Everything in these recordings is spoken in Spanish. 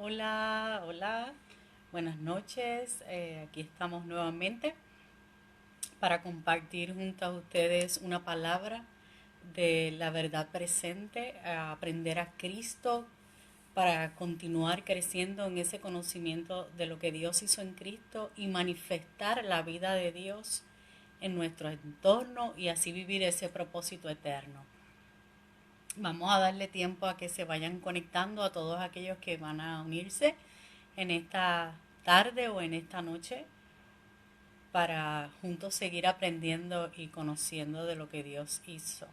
Hola, hola, buenas noches. Aquí estamos nuevamente para compartir junto a ustedes una palabra de la verdad presente, a aprender a Cristo para continuar creciendo en ese conocimiento de lo que Dios hizo en Cristo y manifestar la vida de Dios en nuestro entorno y así vivir ese propósito eterno. Vamos a darle tiempo a que se vayan conectando a todos aquellos que van a unirse en esta tarde o en esta noche para juntos seguir aprendiendo y conociendo de lo que Dios hizo.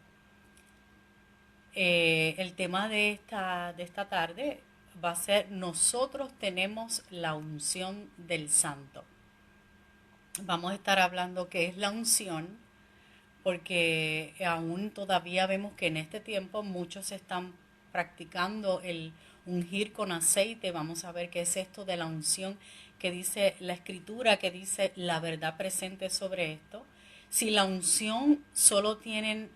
El tema de esta tarde va a ser nosotros tenemos la unción del santo. Vamos a estar hablando qué es la unción, porque aún todavía vemos que en este tiempo muchos están practicando el ungir con aceite. Vamos a ver qué es esto de la unción que dice la escritura, que dice la verdad presente sobre esto. Si la unción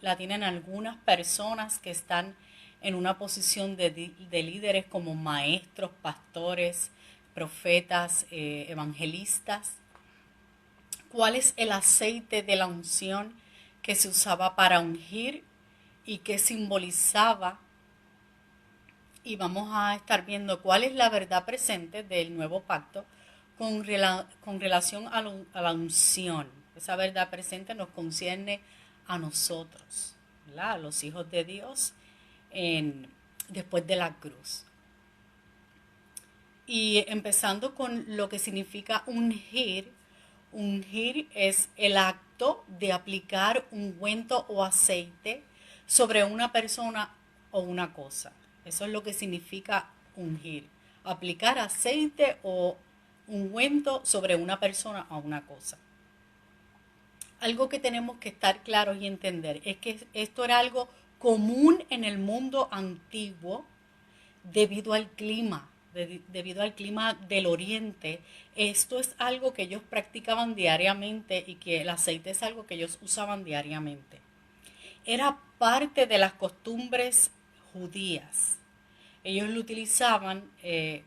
la tienen algunas personas que están en una posición de líderes como maestros, pastores, profetas, evangelistas. ¿Cuál es el aceite de la unción que se usaba para ungir y que simbolizaba? Y vamos a estar viendo cuál es la verdad presente del nuevo pacto con relación a la unción. Esa verdad presente nos concierne a nosotros, ¿verdad? A los hijos de Dios después de la cruz. Y empezando con lo que significa ungir. Ungir es el acto de aplicar ungüento o aceite sobre una persona o una cosa. Eso es lo que significa ungir. Aplicar aceite o ungüento sobre una persona o una cosa. Algo que tenemos que estar claros y entender es que esto era algo común en el mundo antiguo debido al clima, debido al clima del oriente. Esto es algo que ellos practicaban diariamente y que el aceite es algo que ellos usaban diariamente. Era parte de las costumbres judías. Ellos lo utilizaban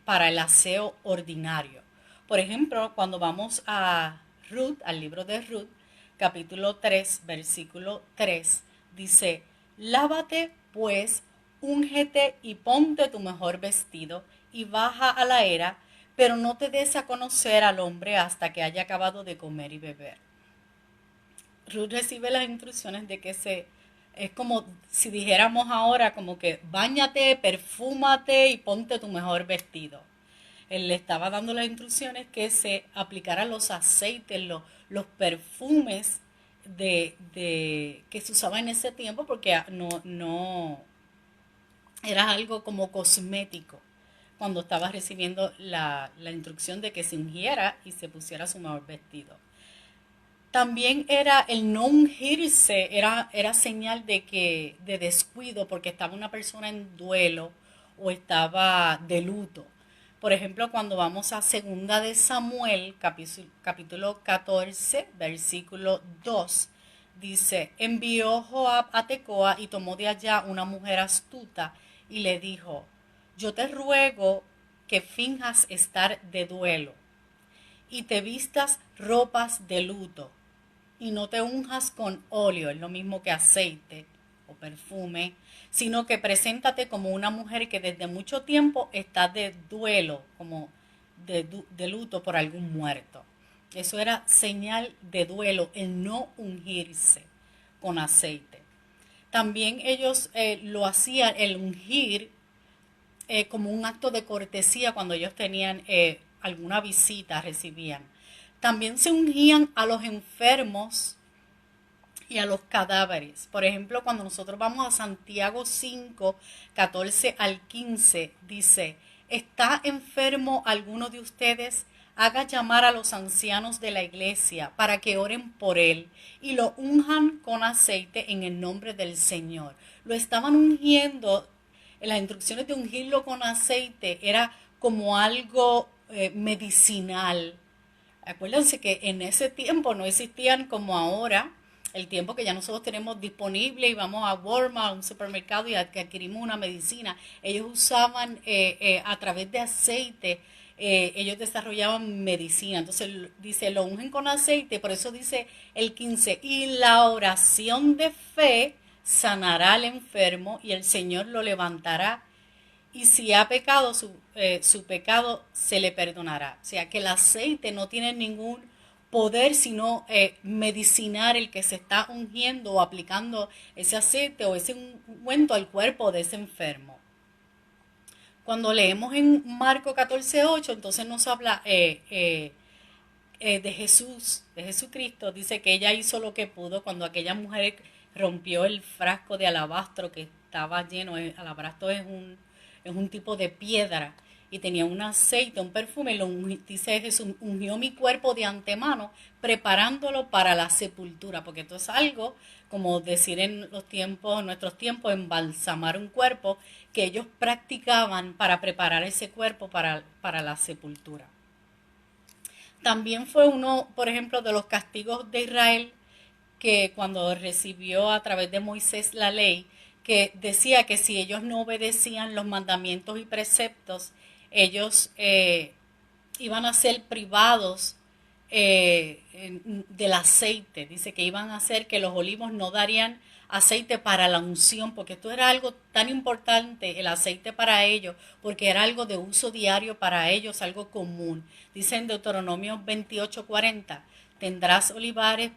para el aseo ordinario. Por ejemplo, cuando vamos a Ruth, al libro de Ruth, capítulo 3, versículo 3, dice, lávate pues, úngete y ponte tu mejor vestido y baja a la era, pero no te des a conocer al hombre hasta que haya acabado de comer y beber. Ruth recibe las instrucciones de que es como si dijéramos ahora como que báñate, perfúmate y ponte tu mejor vestido. Él le estaba dando las instrucciones que se aplicaran los aceites, los perfumes que se usaba en ese tiempo, porque no era algo como cosmético cuando estaba recibiendo la instrucción de que se ungiera y se pusiera su mejor vestido. También era el no ungirse, era señal de descuido porque estaba una persona en duelo o estaba de luto. Por ejemplo, cuando vamos a segunda de Samuel, capítulo 14, versículo 2, dice, envió Joab a Tecoa y tomó de allá una mujer astuta y le dijo, yo te ruego que finjas estar de duelo y te vistas ropas de luto y no te unjas con óleo, es lo mismo que aceite o perfume, sino que preséntate como una mujer que desde mucho tiempo está de duelo, como de luto por algún muerto. Eso era señal de duelo, el no ungirse con aceite. También ellos lo hacían, el ungir, como un acto de cortesía cuando ellos tenían alguna visita, recibían. También se ungían a los enfermos y a los cadáveres. Por ejemplo, cuando nosotros vamos a Santiago 5, 14 al 15, dice, ¿está enfermo alguno de ustedes? Haga llamar a los ancianos de la iglesia para que oren por él y lo unjan con aceite en el nombre del Señor. Lo estaban ungiendo, las instrucciones de ungirlo con aceite era como algo medicinal. Acuérdense que en ese tiempo no existían como ahora el tiempo que ya nosotros tenemos disponible y vamos a Walmart, a un supermercado y adquirimos una medicina. Ellos usaban a través de aceite, ellos desarrollaban medicina. Entonces dice, lo ungen con aceite, por eso dice el 15, y la oración de fe sanará al enfermo y el Señor lo levantará. Y si ha pecado, su pecado se le perdonará. O sea que el aceite no tiene ningún poder sino medicinar el que se está ungiendo o aplicando ese aceite o ese ungüento al cuerpo de ese enfermo. Cuando leemos en Marco 14:8, entonces nos habla de Jesús, de Jesucristo. Dice que ella hizo lo que pudo cuando aquella mujer rompió el frasco de alabastro que estaba lleno. El alabastro es un tipo de piedra y tenía un aceite, un perfume. Dice Jesús, ungió mi cuerpo de antemano, preparándolo para la sepultura, porque esto es algo, como decir en nuestros tiempos, embalsamar un cuerpo, que ellos practicaban para preparar ese cuerpo para la sepultura. También fue uno, por ejemplo, de los castigos de Israel, que cuando recibió a través de Moisés la ley, que decía que si ellos no obedecían los mandamientos y preceptos, ellos iban a ser privados del aceite. Dice que iban a hacer que los olivos no darían aceite para la unción, porque esto era algo tan importante, el aceite para ellos, porque era algo de uso diario para ellos, algo común. Dice en Deuteronomio 28:40, tendrás olivares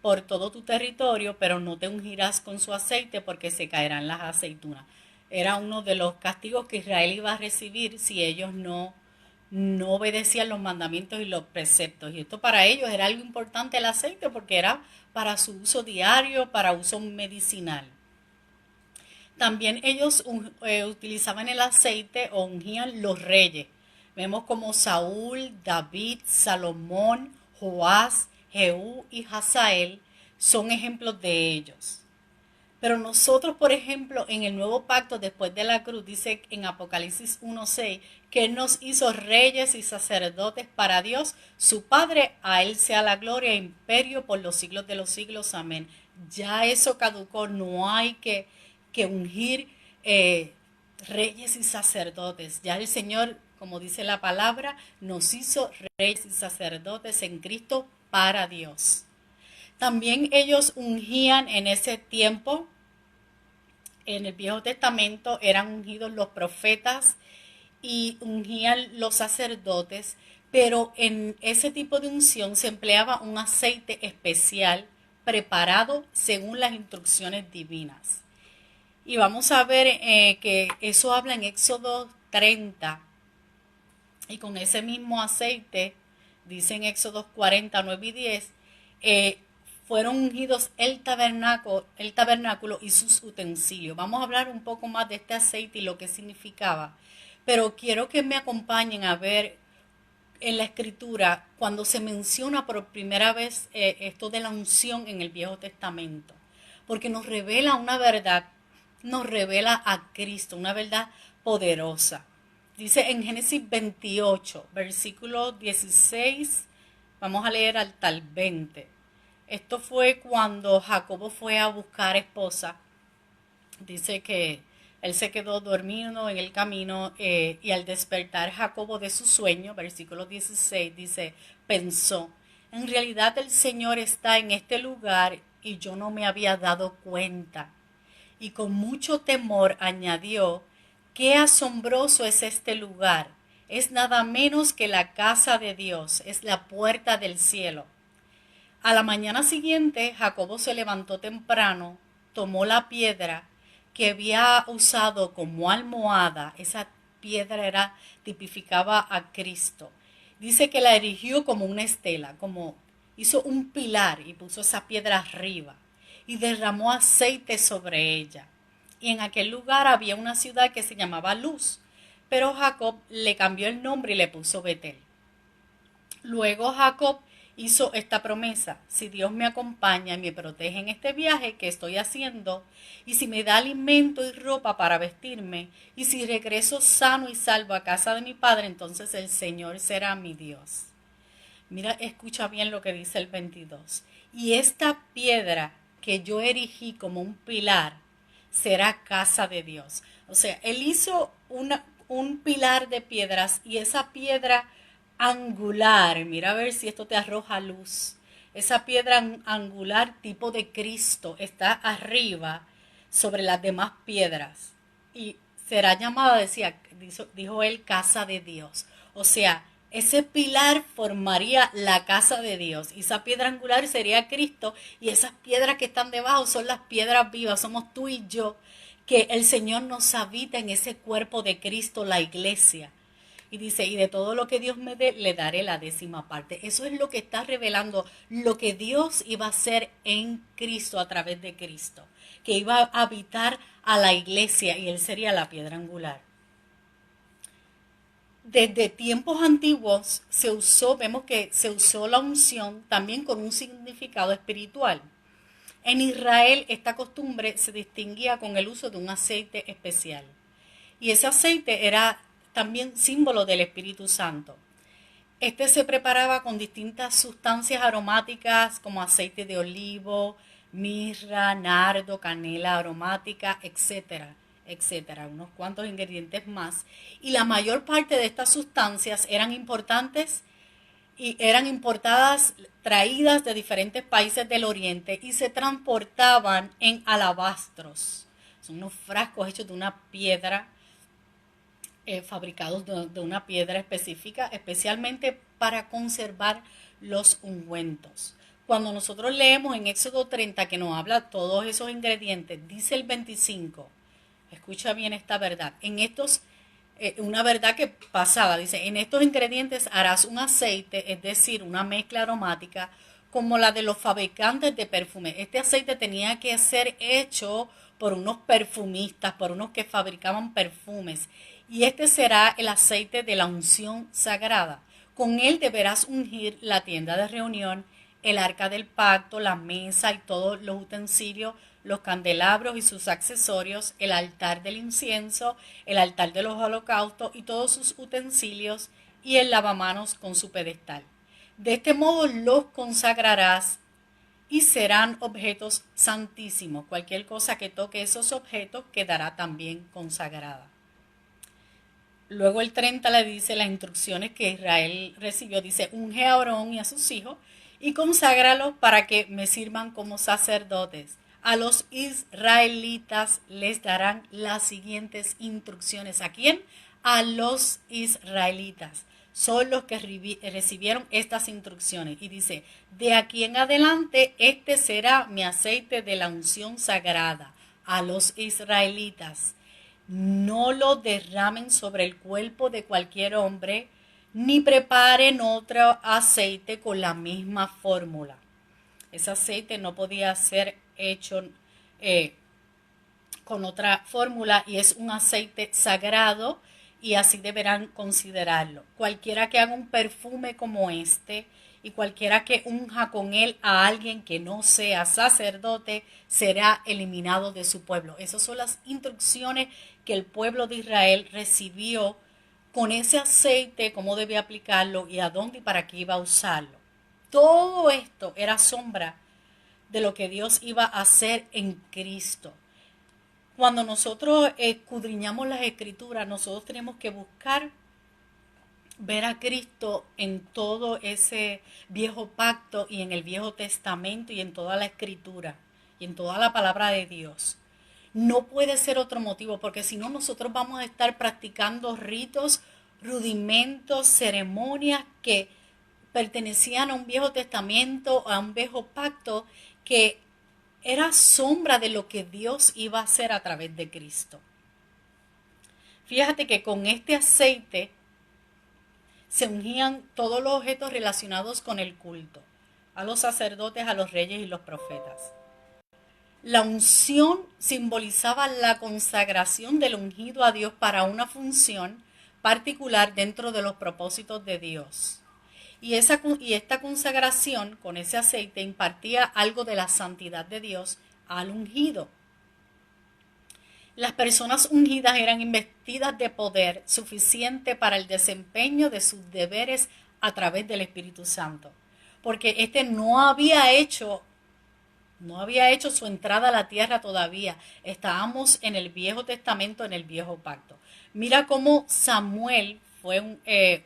por todo tu territorio, pero no te ungirás con su aceite porque se caerán las aceitunas. Era uno de los castigos que Israel iba a recibir si ellos no obedecían los mandamientos y los preceptos. Y esto para ellos era algo importante, el aceite, porque era para su uso diario, para uso medicinal. También ellos utilizaban el aceite o ungían los reyes. Vemos como Saúl, David, Salomón, Joás, Jehú y Hazael son ejemplos de ellos. Pero nosotros, por ejemplo, en el nuevo pacto después de la cruz, dice en Apocalipsis 1:6, que Él nos hizo reyes y sacerdotes para Dios, su Padre, a Él sea la gloria e imperio por los siglos de los siglos. Amén. Ya eso caducó, no hay que ungir reyes y sacerdotes. Ya el Señor, como dice la palabra, nos hizo reyes y sacerdotes en Cristo para Dios. También ellos ungían en ese tiempo, en el Viejo Testamento eran ungidos los profetas y ungían los sacerdotes, pero en ese tipo de unción se empleaba un aceite especial preparado según las instrucciones divinas. Y vamos a ver que eso habla en Éxodo 30, y con ese mismo aceite, dice en Éxodo 40, 9 y 10, fueron ungidos el tabernáculo y sus utensilios. Vamos a hablar un poco más de este aceite y lo que significaba, pero quiero que me acompañen a ver en la escritura cuando se menciona por primera vez esto de la unción en el Viejo Testamento, porque nos revela una verdad, nos revela a Cristo, una verdad poderosa. Dice en Génesis 28, versículo 16, vamos a leer hasta el 20. Esto fue cuando Jacobo fue a buscar esposa. Dice que él se quedó dormido en el camino y al despertar Jacobo de su sueño, versículo 16, dice, pensó, en realidad el Señor está en este lugar y yo no me había dado cuenta. Y con mucho temor añadió, qué asombroso es este lugar. Es nada menos que la casa de Dios, es la puerta del cielo. A la mañana siguiente, Jacobo se levantó temprano, tomó la piedra que había usado como almohada. Esa piedra tipificaba a Cristo. Dice que la erigió como una estela, como hizo un pilar y puso esa piedra arriba y derramó aceite sobre ella. Y en aquel lugar había una ciudad que se llamaba Luz, pero Jacob le cambió el nombre y le puso Betel. Luego Jacob hizo esta promesa, si Dios me acompaña y me protege en este viaje que estoy haciendo, y si me da alimento y ropa para vestirme, y si regreso sano y salvo a casa de mi padre, entonces el Señor será mi Dios. Mira, escucha bien lo que dice el 22. y esta piedra que yo erigí como un pilar será casa de Dios. O sea, él hizo un pilar de piedras y esa piedra angular, mira a ver si esto te arroja luz, esa piedra angular tipo de Cristo está arriba sobre las demás piedras y será llamada, dijo él, casa de Dios. O sea, ese pilar formaría la casa de Dios y esa piedra angular sería Cristo y esas piedras que están debajo son las piedras vivas, somos tú y yo, que el Señor nos habita en ese cuerpo de Cristo, la iglesia. Y dice, y de todo lo que Dios me dé, le daré la 10ª parte. Eso es lo que está revelando lo que Dios iba a hacer en Cristo, a través de Cristo. Que iba a habitar a la iglesia y Él sería la piedra angular. Desde tiempos antiguos vemos que se usó la unción también con un significado espiritual. En Israel esta costumbre se distinguía con el uso de un aceite especial. Y ese aceite era también símbolo del Espíritu Santo. Este se preparaba con distintas sustancias aromáticas como aceite de olivo, mirra, nardo, canela aromática, etcétera, etcétera, unos cuantos ingredientes más. Y la mayor parte de estas sustancias eran importantes y eran importadas, traídas de diferentes países del Oriente y se transportaban en alabastros. Son unos frascos hechos de una piedra, fabricados de una piedra específica, especialmente para conservar los ungüentos. Cuando nosotros leemos en Éxodo 30 que nos habla todos esos ingredientes, dice el 25, escucha bien esta verdad, una verdad que pasaba, dice, en estos ingredientes harás un aceite, es decir, una mezcla aromática, como la de los fabricantes de perfume. Este aceite tenía que ser hecho por unos perfumistas, por unos que fabricaban perfumes. Y este será el aceite de la unción sagrada. Con él deberás ungir la tienda de reunión, el arca del pacto, la mesa y todos los utensilios, los candelabros y sus accesorios, el altar del incienso, el altar de los holocaustos y todos sus utensilios, y el lavamanos con su pedestal. De este modo los consagrarás y serán objetos santísimos. Cualquier cosa que toque esos objetos quedará también consagrada. Luego el 30 le dice las instrucciones que Israel recibió. Dice, unge a Aarón y a sus hijos y conságralos para que me sirvan como sacerdotes. A los israelitas les darán las siguientes instrucciones. ¿A quién? A los israelitas. Son los que recibieron estas instrucciones. Y dice, de aquí en adelante este será mi aceite de la unción sagrada. A los israelitas. No lo derramen sobre el cuerpo de cualquier hombre, ni preparen otro aceite con la misma fórmula. Ese aceite no podía ser hecho con otra fórmula y es un aceite sagrado y así deberán considerarlo. Cualquiera que haga un perfume como este y cualquiera que unja con él a alguien que no sea sacerdote será eliminado de su pueblo. Esas son las instrucciones que el pueblo de Israel recibió con ese aceite, cómo debía aplicarlo y a dónde y para qué iba a usarlo. Todo esto era sombra de lo que Dios iba a hacer en Cristo. Cuando nosotros escudriñamos las escrituras, nosotros tenemos que buscar ver a Cristo en todo ese viejo pacto y en el Viejo Testamento y en toda la escritura y en toda la palabra de Dios. No puede ser otro motivo, porque si no nosotros vamos a estar practicando ritos, rudimentos, ceremonias que pertenecían a un Viejo Testamento, a un viejo pacto que era sombra de lo que Dios iba a hacer a través de Cristo. Fíjate que con este aceite se ungían todos los objetos relacionados con el culto, a los sacerdotes, a los reyes y los profetas. La unción simbolizaba la consagración del ungido a Dios para una función particular dentro de los propósitos de Dios. Y esta consagración con ese aceite impartía algo de la santidad de Dios al ungido. Las personas ungidas eran investidas de poder suficiente para el desempeño de sus deberes a través del Espíritu Santo. porque este no había hecho su entrada a la tierra todavía. Estábamos en el Viejo Testamento, en el Viejo Pacto. Mira cómo Samuel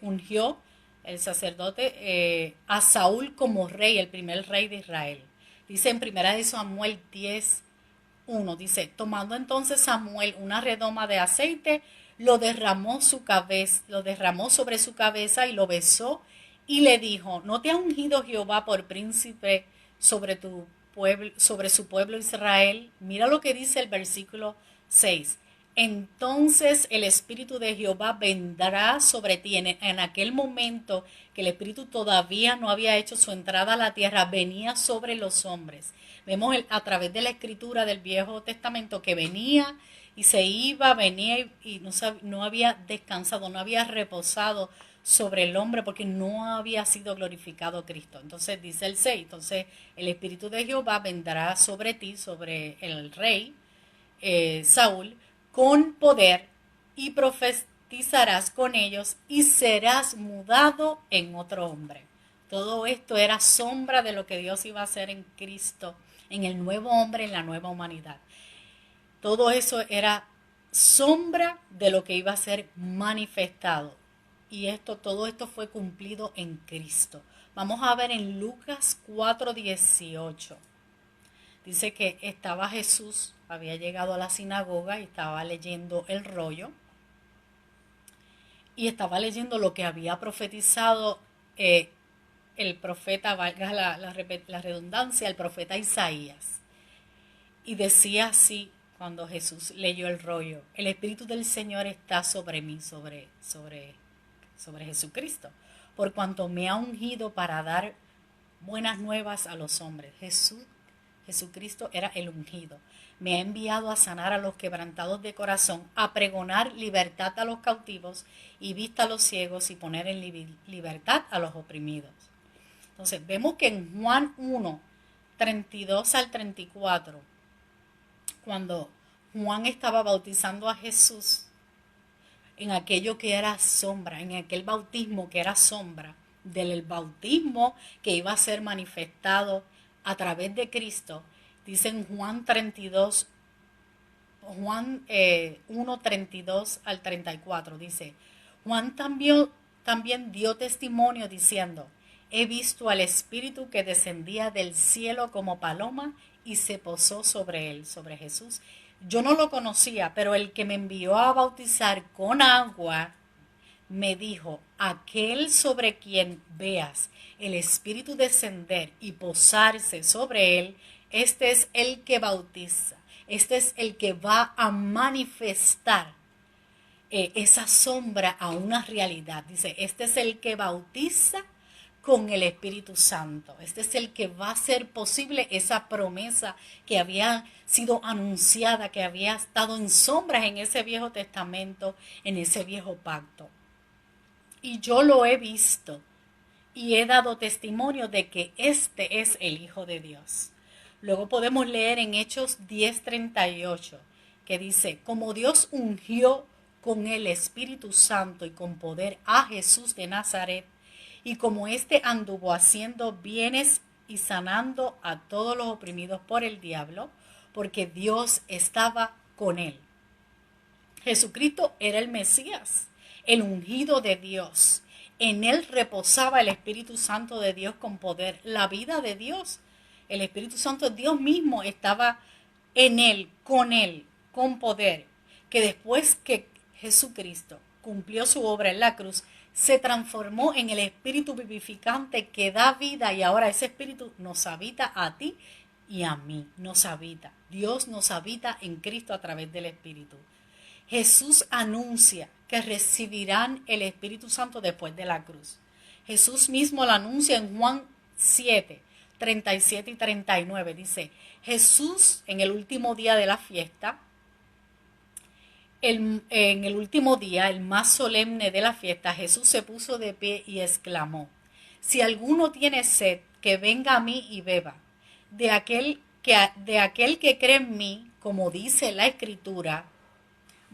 ungió el sacerdote a Saúl como rey, el primer rey de Israel. Dice en primera de Samuel 10:1, dice, tomando entonces Samuel una redoma de aceite, lo derramó sobre su cabeza y lo besó y le dijo, ¿no te ha ungido Jehová por príncipe sobre tu pueblo, sobre su pueblo Israel? Mira lo que dice el versículo 6. Entonces el Espíritu de Jehová vendrá sobre ti. En aquel momento que el Espíritu todavía no había hecho su entrada a la tierra, venía sobre los hombres. Vemos a través de la escritura del Viejo Testamento que venía y se iba, venía y no había descansado, no había reposado sobre el hombre porque no había sido glorificado Cristo. Entonces dice el 6, entonces el Espíritu de Jehová vendrá sobre ti, sobre el rey Saúl, con poder y profetizarás con ellos y serás mudado en otro hombre. Todo esto era sombra de lo que Dios iba a hacer en Cristo, en el nuevo hombre, en la nueva humanidad. Todo eso era sombra de lo que iba a ser manifestado. Y todo esto fue cumplido en Cristo. Vamos a ver en Lucas 4:18. Dice que estaba Jesús, había llegado a la sinagoga y estaba leyendo el rollo. Y estaba leyendo lo que había profetizado el profeta, valga la redundancia, el profeta Isaías. Y decía así cuando Jesús leyó el rollo, el Espíritu del Señor está sobre mí, sobre Jesucristo, por cuanto me ha ungido para dar buenas nuevas a los hombres. Jesucristo era el ungido. Me ha enviado a sanar a los quebrantados de corazón, a pregonar libertad a los cautivos y vista a los ciegos y poner en libertad a los oprimidos. Entonces vemos que en Juan 1:32 al 34, cuando Juan estaba bautizando a Jesús, en aquello que era sombra, en aquel bautismo que era sombra del bautismo que iba a ser manifestado a través de Cristo, dice en Juan 1:32 al 34, dice, Juan también dio testimonio diciendo, he visto al Espíritu que descendía del cielo como paloma y se posó sobre él, sobre Jesús. Yo no lo conocía, pero el que me envió a bautizar con agua me dijo, aquel sobre quien veas el Espíritu descender y posarse sobre él, este es el que bautiza, este es el que va a manifestar esa sombra a una realidad. Dice, este es el que bautiza con el Espíritu Santo. Este es el que va a hacer posible esa promesa que había sido anunciada, que había estado en sombras en ese Viejo Testamento, en ese Viejo Pacto. Y yo lo he visto y he dado testimonio de que este es el Hijo de Dios. Luego podemos leer en Hechos 10:38, que dice, como Dios ungió con el Espíritu Santo y con poder a Jesús de Nazaret, y como éste anduvo haciendo bienes y sanando a todos los oprimidos por el diablo, porque Dios estaba con él. Jesucristo era el Mesías, el ungido de Dios. En él reposaba el Espíritu Santo de Dios con poder, la vida de Dios. El Espíritu Santo de Dios mismo estaba en él, con poder, que después que Jesucristo cumplió su obra en la cruz, se transformó en el Espíritu vivificante que da vida, y ahora ese Espíritu nos habita a ti y a mí, nos habita. Dios nos habita en Cristo a través del Espíritu. Jesús anuncia que recibirán el Espíritu Santo después de la cruz. Jesús mismo lo anuncia en Juan 7:37 y 39. Dice, Jesús en el último día de la fiesta, en el último día, el más solemne de la fiesta, Jesús se puso de pie y exclamó, si alguno tiene sed, que venga a mí y beba. De aquel que cree en mí, como dice la Escritura,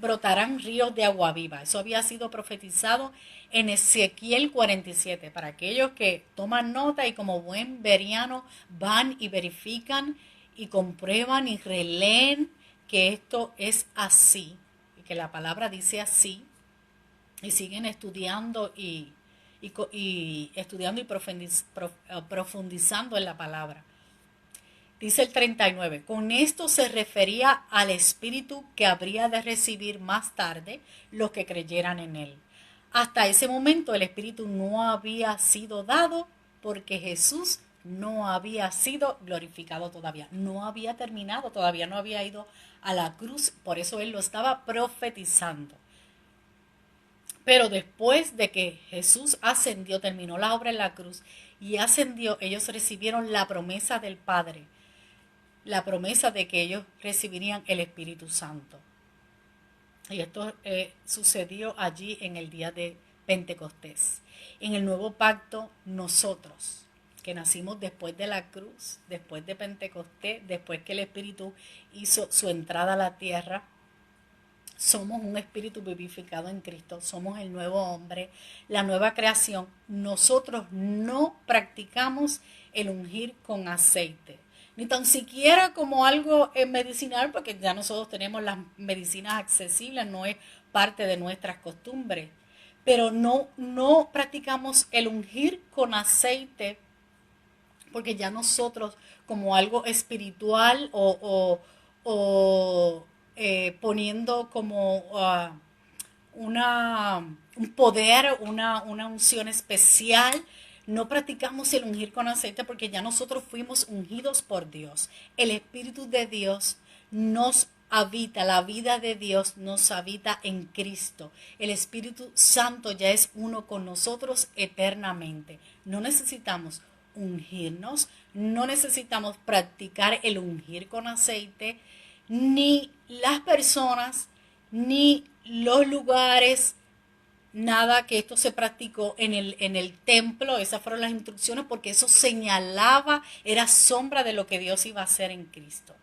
brotarán ríos de agua viva. Eso había sido profetizado en Ezequiel 47. Para aquellos que toman nota y como buen beriano van y verifican y comprueban y releen que esto es así, y que la palabra dice así, y siguen estudiando y estudiando y profundizando en la palabra. Dice el 39, con esto se refería al Espíritu que habría de recibir más tarde los que creyeran en él. Hasta ese momento el Espíritu no había sido dado porque Jesús no había sido glorificado todavía, no había terminado, todavía no había ido a la cruz, por eso él lo estaba profetizando. Pero después de que Jesús ascendió, terminó la obra en la cruz y ascendió, ellos recibieron la promesa del Padre, la promesa de que ellos recibirían el Espíritu Santo. Y esto sucedió allí en el día de Pentecostés. En el nuevo pacto, nosotros, que nacimos después de la cruz, después de Pentecostés, después que el Espíritu hizo su entrada a la tierra, somos un espíritu vivificado en Cristo, somos el nuevo hombre, la nueva creación. Nosotros no practicamos el ungir con aceite, ni tan siquiera como algo medicinal, porque ya nosotros tenemos las medicinas accesibles, no es parte de nuestras costumbres. Pero no practicamos el ungir con aceite, porque ya nosotros como algo espiritual o poniendo como un poder, una unción especial. No practicamos el ungir con aceite porque ya nosotros fuimos ungidos por Dios. El Espíritu de Dios nos habita, la vida de Dios nos habita en Cristo. El Espíritu Santo ya es uno con nosotros eternamente. No necesitamos ungirnos, no necesitamos practicar el ungir con aceite, ni las personas, ni los lugares, nada que esto se practicó en el templo. Esas fueron las instrucciones porque eso señalaba, era sombra de lo que Dios iba a hacer en Cristo.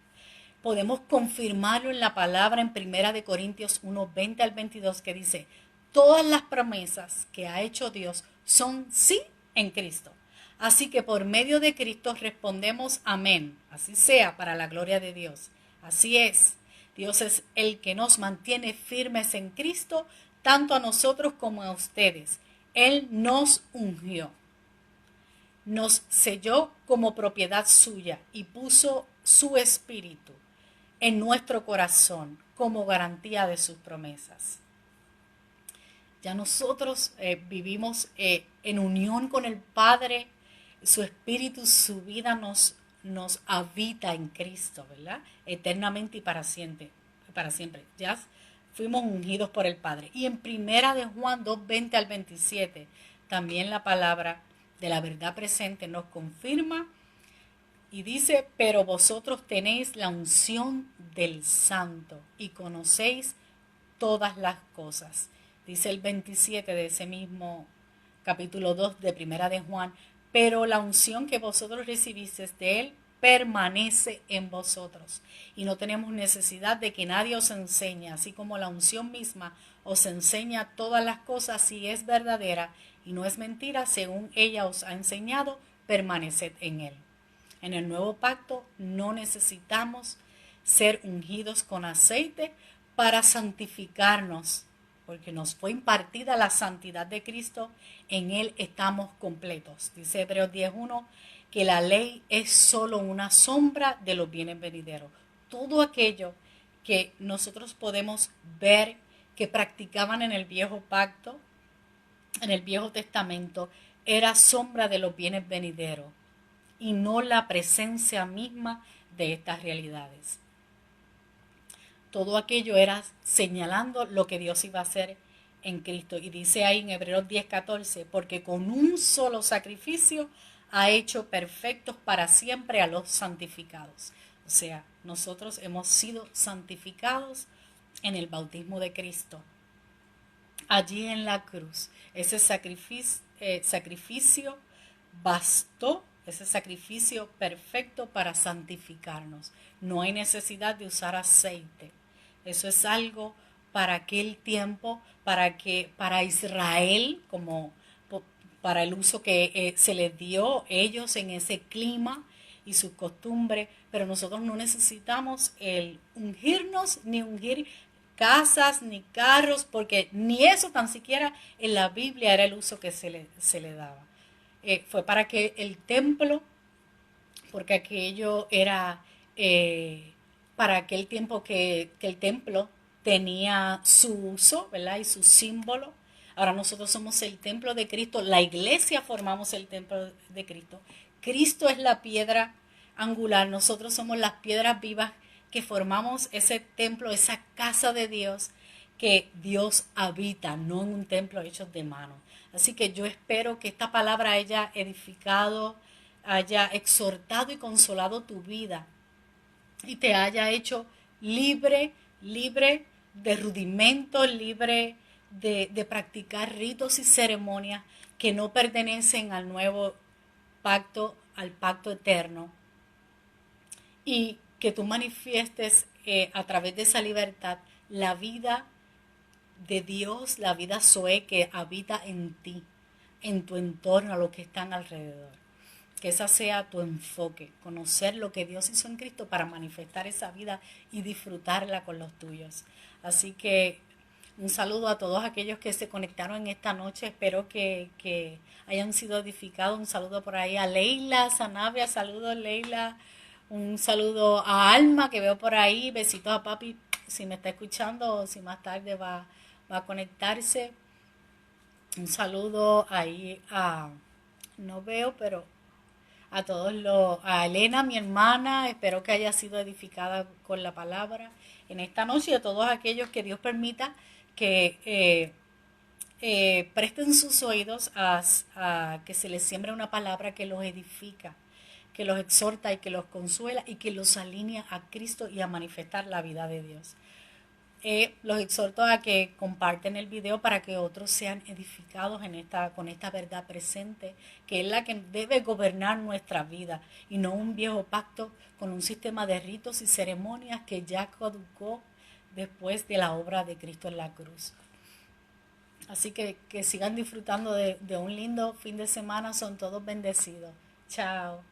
Podemos confirmarlo en la palabra en 1 Corintios 1, 20 al 22, que dice, todas las promesas que ha hecho Dios son sí en Cristo. Así que por medio de Cristo respondemos amén, así sea para la gloria de Dios. Así es, Dios es el que nos mantiene firmes en Cristo, tanto a nosotros como a ustedes. Él nos ungió, nos selló como propiedad suya y puso su espíritu en nuestro corazón como garantía de sus promesas. Ya nosotros vivimos en unión con el Padre, su espíritu, su vida nos habita en Cristo, ¿verdad? Eternamente y para siempre. Ya fuimos ungidos por el Padre. Y en 1 de Juan 2, 20 al 27, también la palabra de la verdad presente nos confirma y dice, pero vosotros tenéis la unción del Santo y conocéis todas las cosas. Dice el 27 de ese mismo capítulo 2 de 1 de Juan, pero la unción que vosotros recibisteis de él permanece en vosotros y no tenemos necesidad de que nadie os enseñe, así como la unción misma os enseña todas las cosas, si es verdadera y no es mentira, según ella os ha enseñado, permaneced en él. En el nuevo pacto no necesitamos ser ungidos con aceite para santificarnos, porque nos fue impartida la santidad de Cristo, en él estamos completos. Dice Hebreos 10:1 que la ley es solo una sombra de los bienes venideros. Todo aquello que nosotros podemos ver que practicaban en el viejo pacto, en el Viejo Testamento, era sombra de los bienes venideros y no la presencia misma de estas realidades. Todo aquello era señalando lo que Dios iba a hacer en Cristo. Y dice ahí en Hebreos 10:14, porque con un solo sacrificio ha hecho perfectos para siempre a los santificados. O sea, nosotros hemos sido santificados en el bautismo de Cristo. Allí en la cruz, ese sacrificio bastó, ese sacrificio perfecto para santificarnos. No hay necesidad de usar aceite. Eso es algo para aquel tiempo, para Israel, como para el uso que se les dio ellos en ese clima y sus costumbres, pero nosotros no necesitamos el ungirnos ni ungir casas ni carros, porque ni eso tan siquiera en la Biblia era el uso que se le daba. Fue para que el templo, porque aquello era para aquel tiempo que el templo tenía su uso, ¿verdad? Y su símbolo. Ahora nosotros somos el templo de Cristo, la iglesia formamos el templo de Cristo. Cristo es la piedra angular, nosotros somos las piedras vivas que formamos ese templo, esa casa de Dios que Dios habita, no en un templo hecho de mano. Así que yo espero que esta palabra haya edificado, haya exhortado y consolado tu vida y te haya hecho libre, libre de rudimentos, libre de practicar ritos y ceremonias que no pertenecen al nuevo pacto, al pacto eterno, y que tú manifiestes a través de esa libertad la vida de Dios, la vida Zoe que habita en ti, en tu entorno, a los que están alrededor. Que ese sea tu enfoque, conocer lo que Dios hizo en Cristo para manifestar esa vida y disfrutarla con los tuyos. Así que un saludo a todos aquellos que se conectaron en esta noche. Espero que hayan sido edificados. Un saludo por ahí a Leila, Sanabria, saludos Leila. Un saludo a Alma que veo por ahí. Besitos a papi si me está escuchando o si más tarde va a conectarse. Un saludo ahí a, no veo, pero a todos a Elena, mi hermana, espero que haya sido edificada con la palabra en esta noche, y a todos aquellos que Dios permita que presten sus oídos a que se les siembre una palabra que los edifica, que los exhorta y que los consuela y que los alinea a Cristo y a manifestar la vida de Dios. Los exhorto a que comparten el video para que otros sean edificados con esta verdad presente, que es la que debe gobernar nuestra vida, y no un viejo pacto con un sistema de ritos y ceremonias que ya caducó después de la obra de Cristo en la cruz. Así que sigan disfrutando de un lindo fin de semana, son todos bendecidos. Chao.